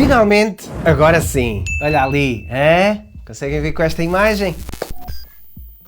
Finalmente, agora sim. Olha ali, hein? Conseguem ver com esta imagem?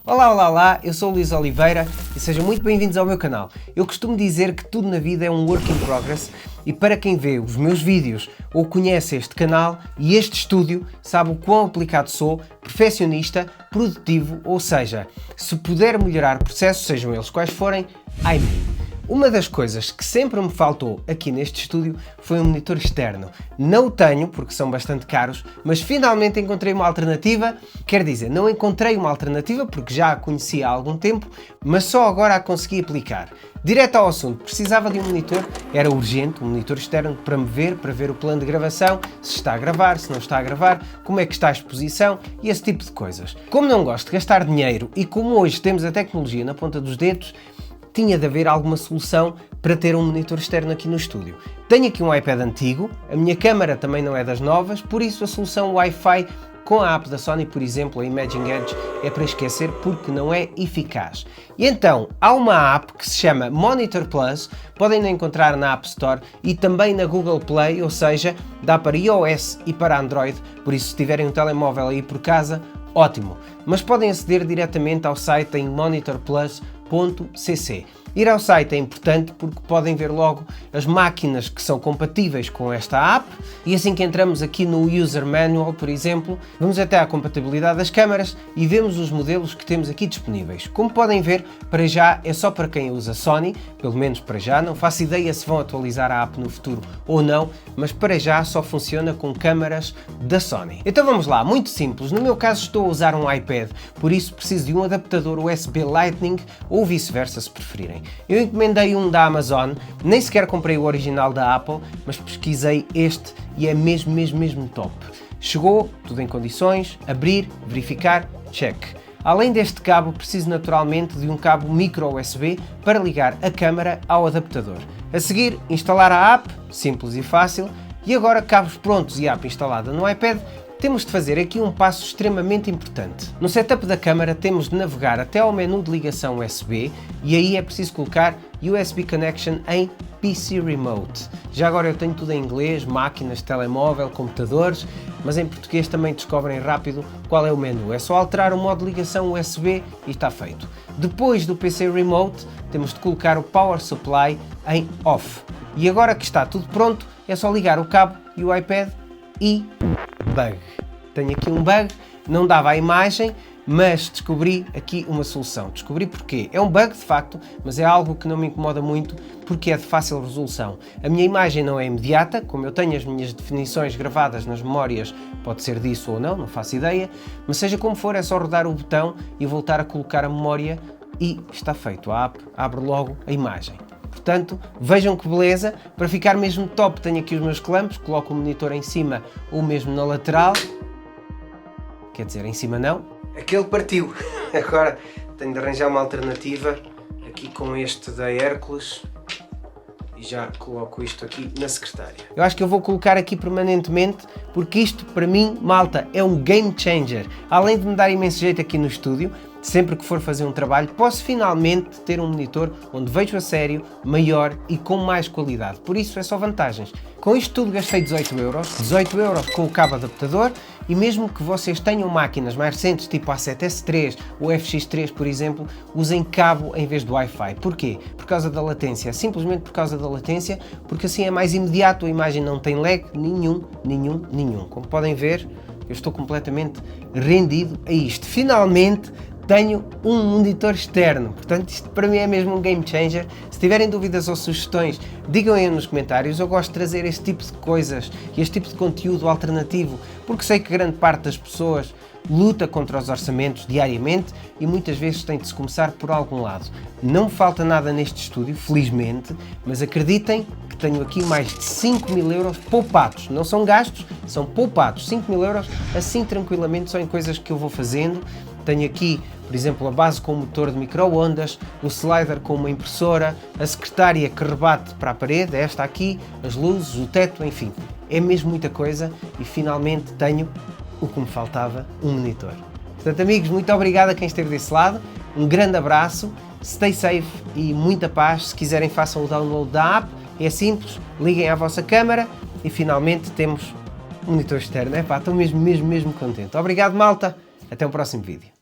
Olá, eu sou o Luís Oliveira e sejam muito bem-vindos ao meu canal. Eu costumo dizer que tudo na vida é um work in progress e para quem vê os meus vídeos ou conhece este canal e este estúdio, sabe o quão aplicado sou, perfeccionista, produtivo, ou seja, se puder melhorar processos, sejam eles quais forem, ai mim. Uma das coisas que sempre me faltou aqui neste estúdio foi um monitor externo. Não o tenho, porque são bastante caros, mas finalmente encontrei uma alternativa. Quer dizer, não encontrei uma alternativa porque já a conhecia há algum tempo, mas só agora a consegui aplicar. Direto ao assunto, precisava de um monitor, era urgente, um monitor externo para me ver, para ver o plano de gravação, se está a gravar, se não está a gravar, como é que está a exposição e esse tipo de coisas. Como não gosto de gastar dinheiro e como hoje temos a tecnologia na ponta dos dedos, tinha de haver alguma solução para ter um monitor externo aqui no estúdio. Tenho aqui um iPad antigo, a minha câmara também não é das novas, por isso a solução Wi-Fi com a app da Sony, por exemplo, a Imaging Edge, é para esquecer porque não é eficaz. E então, há uma app que se chama Monitor Plus, podem encontrar na App Store e também na Google Play, ou seja, dá para iOS e para Android, por isso se tiverem um telemóvel aí por casa, ótimo. Mas podem aceder diretamente ao site em monitorplus.cc. Ir ao site é importante porque podem ver logo as máquinas que são compatíveis com esta app e assim que entramos aqui no User Manual, por exemplo, vamos até à compatibilidade das câmaras e vemos os modelos que temos aqui disponíveis. Como podem ver, para já é só para quem usa Sony, pelo menos para já, não faço ideia se vão atualizar a app no futuro ou não, mas para já só funciona com câmaras da Sony. Então vamos lá, muito simples, no meu caso estou a usar um iPad, por isso preciso de um adaptador USB Lightning ou vice-versa se preferirem. Eu encomendei um da Amazon, nem sequer comprei o original da Apple, mas pesquisei este e é mesmo top. Chegou, tudo em condições, abrir, verificar, check. Além deste cabo, preciso naturalmente de um cabo micro USB para ligar a câmara ao adaptador. A seguir, instalar a app, simples e fácil, e agora cabos prontos e app instalada no iPad, temos de fazer aqui um passo extremamente importante. No setup da câmara temos de navegar até ao menu de ligação USB e aí é preciso colocar USB Connection em PC Remote. Já agora eu tenho tudo em inglês, máquinas, telemóvel, computadores, mas em português também descobrem rápido qual é o menu. É só alterar o modo de ligação USB e está feito. Depois do PC Remote temos de colocar o Power Supply em Off. E agora que está tudo pronto é só ligar o cabo e o iPad e bug. Tenho aqui um bug, não dava a imagem, mas descobri aqui uma solução. Descobri porquê. É um bug de facto, mas é algo que não me incomoda muito porque é de fácil resolução. A minha imagem não é imediata, como eu tenho as minhas definições gravadas nas memórias, pode ser disso ou não faço ideia, mas seja como for é só rodar o botão e voltar a colocar a memória e está feito. A app abre logo a imagem. Portanto, vejam que beleza, para ficar mesmo top tenho aqui os meus clampos, coloco o monitor em cima ou mesmo na lateral, quer dizer, em cima não. Aquele partiu, agora tenho de arranjar uma alternativa aqui com este da Hércules e já coloco isto aqui na secretária. Eu acho que eu vou colocar aqui permanentemente porque isto para mim, malta, é um game changer. Além de me dar imenso jeito aqui no estúdio, sempre que for fazer um trabalho, posso finalmente ter um monitor onde vejo a sério, maior e com mais qualidade. Por isso é só vantagens. Com isto tudo gastei 18 euros com o cabo adaptador e mesmo que vocês tenham máquinas mais recentes, tipo a A7S3 ou FX3, por exemplo, usem cabo em vez do Wi-Fi. Porquê? Por causa da latência. Simplesmente por causa da latência, porque assim é mais imediato, a imagem não tem lag nenhum. Como podem ver, eu estou completamente rendido a isto. Finalmente tenho um monitor externo, portanto isto para mim é mesmo um game changer. Se tiverem dúvidas ou sugestões, digam aí nos comentários. Eu gosto de trazer este tipo de coisas e este tipo de conteúdo alternativo, porque sei que grande parte das pessoas luta contra os orçamentos diariamente e muitas vezes tem de se começar por algum lado. Não me falta nada neste estúdio, felizmente, mas acreditem que tenho aqui mais de 5.000 euros poupados. Não são gastos, são poupados. 5.000 euros assim tranquilamente, só em coisas que eu vou fazendo. Tenho aqui, por exemplo, a base com o motor de micro-ondas, o slider com uma impressora, a secretária que rebate para a parede, esta aqui, as luzes, o teto, enfim. É mesmo muita coisa e finalmente tenho o que me faltava, um monitor. Portanto, amigos, muito obrigado a quem esteve desse lado, um grande abraço, stay safe e muita paz. Se quiserem façam o download da app, é simples, liguem à vossa câmara e finalmente temos monitor externo. Epá, estou mesmo contente. Obrigado, malta. Até o próximo vídeo.